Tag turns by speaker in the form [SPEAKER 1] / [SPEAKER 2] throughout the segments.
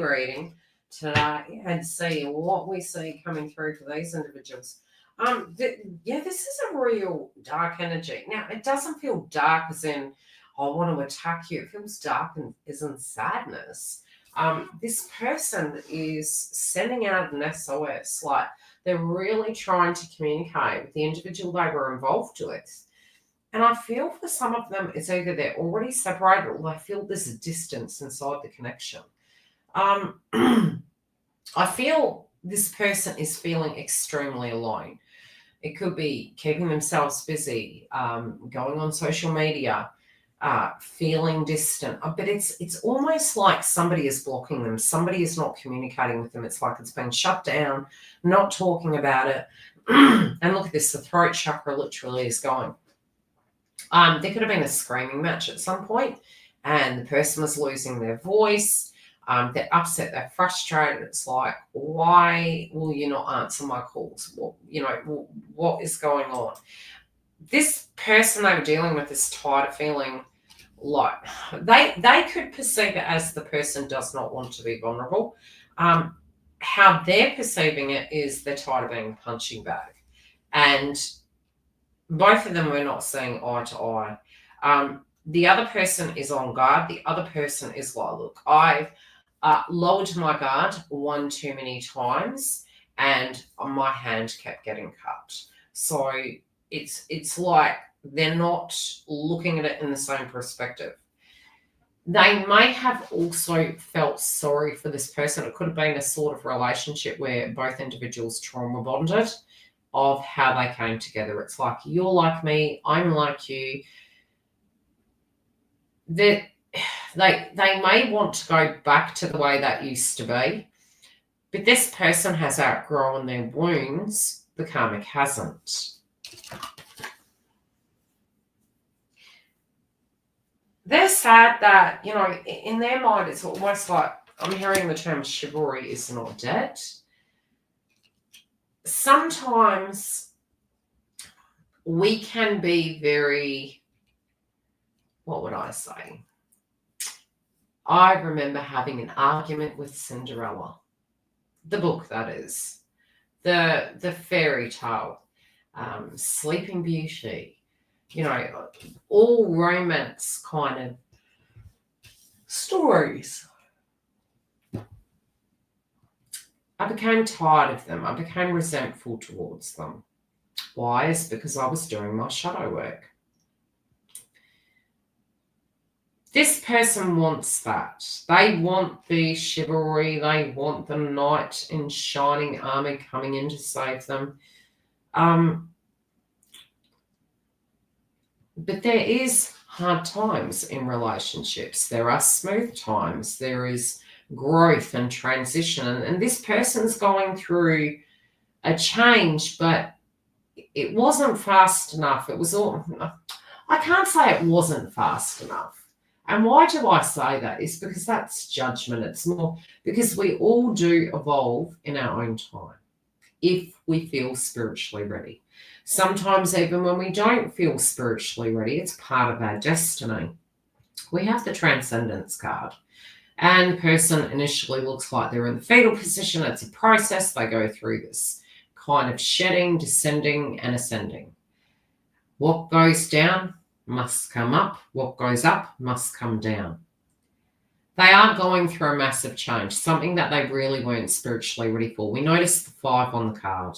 [SPEAKER 1] reading today and see what we see coming through for these individuals. This is a real dark energy. Now, it doesn't feel dark as in, I want to attack you. It feels dark and is in sadness. This person is sending out an SOS, like they're really trying to communicate with the individual they were involved with. And I feel for some of them, it's either they're already separated or they feel there's a distance inside the connection. I feel this person is feeling extremely alone. It could be keeping themselves busy, going on social media, feeling distant. But it's almost like somebody is blocking them. Somebody is not communicating with them. It's like it's been shut down, not talking about it. And look at this, the throat chakra literally is going. There could have been a screaming match at some point, and the person was losing their voice. They're upset, they're frustrated. It's like, why will you not answer my calls? What is going on? This person they were dealing with is tired of feeling like they could perceive it as the person does not want to be vulnerable. How they're perceiving it is they're tired of being a punching bag. And both of them were not seeing eye to eye. The other person is on guard. The other person is like, look, I've lowered my guard one too many times and my hand kept getting cut. So it's like they're not looking at it in the same perspective. They may have also felt sorry for this person. It could have been a sort of relationship where both individuals trauma bonded of how they came together. It's like, you're like me, I'm like you. They may want to go back to the way that used to be, but this person has outgrown their wounds. The karmic hasn't. They're sad that, in their mind, it's almost like, I'm hearing the term chivalry is not dead. Sometimes we can be very, what would I say? I remember having an argument with Cinderella, the book that is, the fairy tale, Sleeping Beauty, all romance kind of stories. I became tired of them. I became resentful towards them. Why? It's because I was doing my shadow work. This person wants that. They want the chivalry. They want the knight in shining armor coming in to save them. But there is hard times in relationships. There are smooth times. There is growth and transition. And this person's going through a change, but it wasn't fast enough. It was all... I can't say it wasn't fast enough. And why do I say that? It's because that's judgment. It's more because we all do evolve in our own time if we feel spiritually ready. Sometimes even when we don't feel spiritually ready, it's part of our destiny. We have the Transcendence card. And the person initially looks like they're in the fetal position. It's a process. They go through this kind of shedding, descending, and ascending. What goes down must come up. What goes up must come down. They are going through a massive change, something that they really weren't spiritually ready for. We notice the 5 on the card.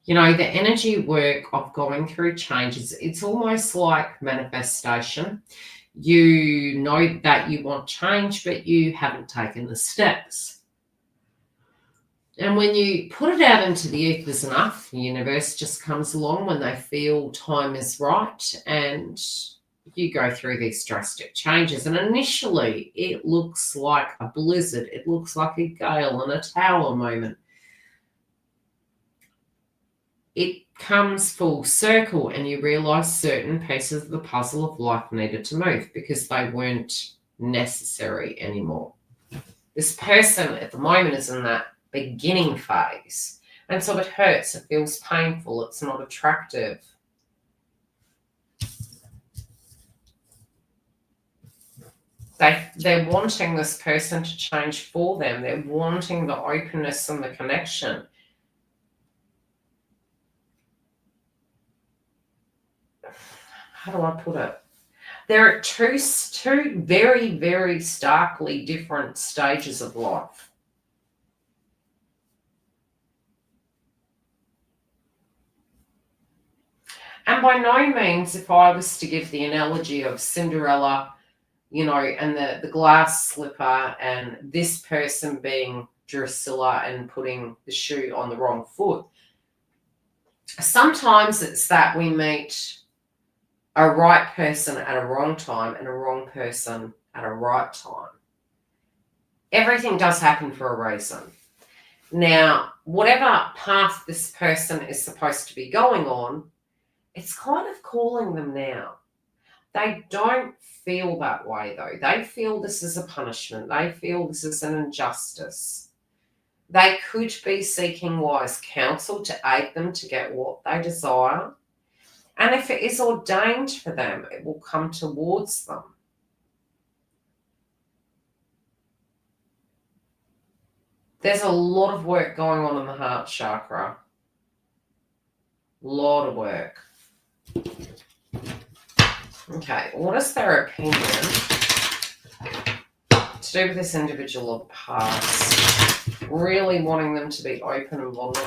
[SPEAKER 1] The energy work of going through changes, it's almost like manifestation. You know that you want change, but you haven't taken the steps. And when you put it out into the ethers enough, the universe just comes along when they feel time is right, and you go through these drastic changes. And initially, it looks like a blizzard. It looks like a gale and a tower moment. It comes full circle, and you realize certain pieces of the puzzle of life needed to move because they weren't necessary anymore. This person at the moment is in that beginning phase, and so it hurts. It feels painful. It's not attractive. They're wanting this person to change for them. They're wanting the openness and the connection. How do I put it? They're at two very, very starkly different stages of life. And by no means, if I was to give the analogy of Cinderella, and the glass slipper, and this person being Drusilla and putting the shoe on the wrong foot, sometimes it's that we meet a right person at a wrong time and a wrong person at a right time. Everything does happen for a reason. Now, whatever path this person is supposed to be going on, it's kind of calling them now. They don't feel that way, though. They feel this is a punishment. They feel this is an injustice. They could be seeking wise counsel to aid them to get what they desire. And if it is ordained for them, it will come towards them. There's a lot of work going on in the heart chakra. A lot of work. Okay, what is their opinion to do with this individual of the past? Really wanting them to be open and vulnerable.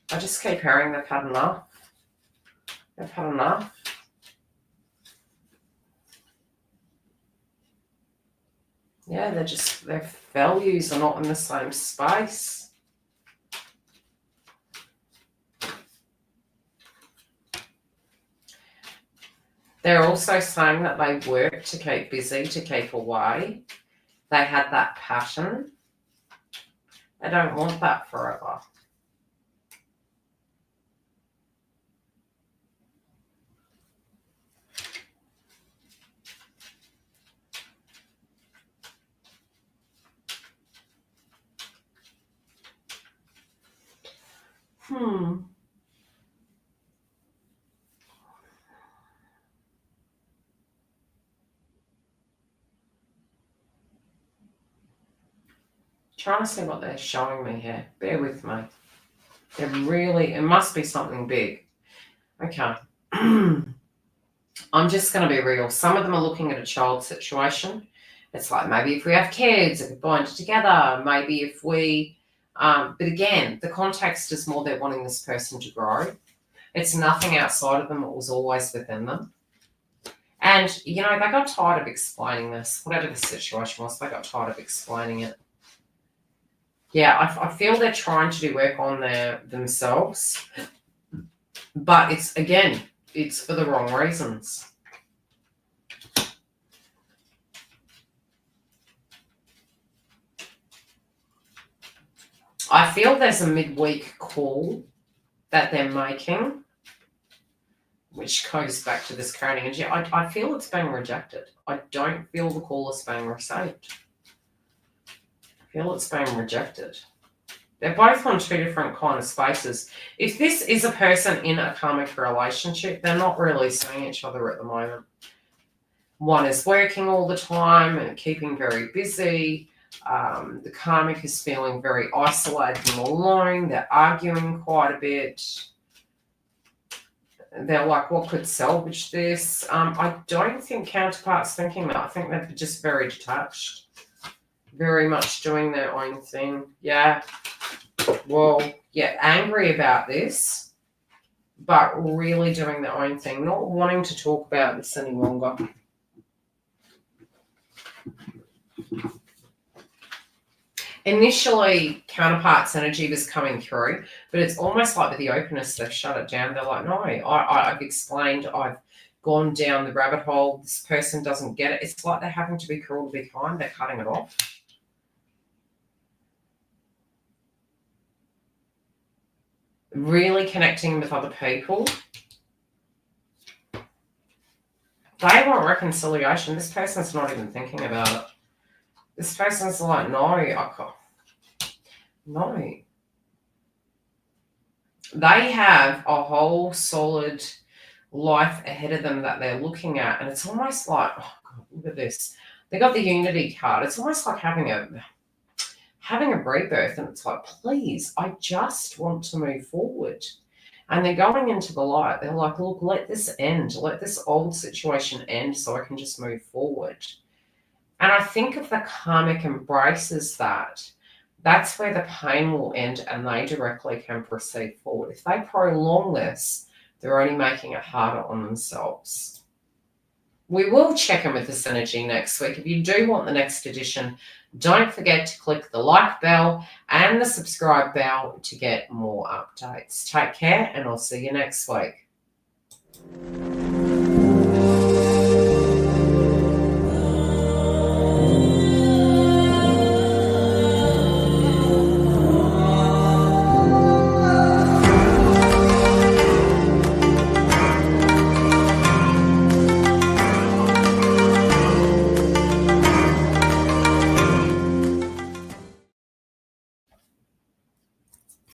[SPEAKER 1] I just keep hearing they've had enough. They've had enough. Yeah, their values are not in the same space. They're also saying that they work to keep busy, to keep away. They had that pattern. They don't want that forever. Trying to see what they're showing me here. Bear with me. It must be something big. Okay. I'm just going to be real. Some of them are looking at a child situation. It's like maybe if we have kids, if we bind together, maybe if we, but again, the context is more they're wanting this person to grow. It's nothing outside of them. It was always within them. And, they got tired of explaining this. Whatever the situation was, they got tired of explaining it. Yeah, I feel they're trying to do work on themselves. But it's for the wrong reasons. I feel there's a midweek call that they're making, which goes back to this current energy. I feel it's being rejected. I don't feel the call is being received. I feel it's being rejected. They're both on two different kind of spaces. If this is a person in a karmic relationship, they're not really seeing each other at the moment. One is working all the time and keeping very busy. The karmic is feeling very isolated and alone. They're arguing quite a bit. They're like, what could salvage this? I don't think counterpart's thinking that. I think they're just very detached. Very much doing their own thing. Yeah. Well, yeah, angry about this, but really doing their own thing. Not wanting to talk about this any longer. Initially, counterpart's energy was coming through, but it's almost like with the openness, they've shut it down. They're like, no, I've explained, I've gone down the rabbit hole. This person doesn't get it. It's like they're having to be cruel to be kind. They're cutting it off. Really connecting with other people. They want reconciliation. This person's not even thinking about it. This person's like, no, I can't. No. They have a whole solid life ahead of them that they're looking at. And it's almost like, oh God, look at this. They got the Unity card. It's almost like having a rebirth, and it's like, please, I just want to move forward. And they're going into the light. They're like, look, let this end. Let this old situation end so I can just move forward. And I think if the karmic embraces that, that's where the pain will end and they directly can proceed forward. If they prolong this, they're only making it harder on themselves. We will check in with this energy next week. If you do want the next edition, don't forget to click the like bell and the subscribe bell to get more updates. Take care, and I'll see you next week.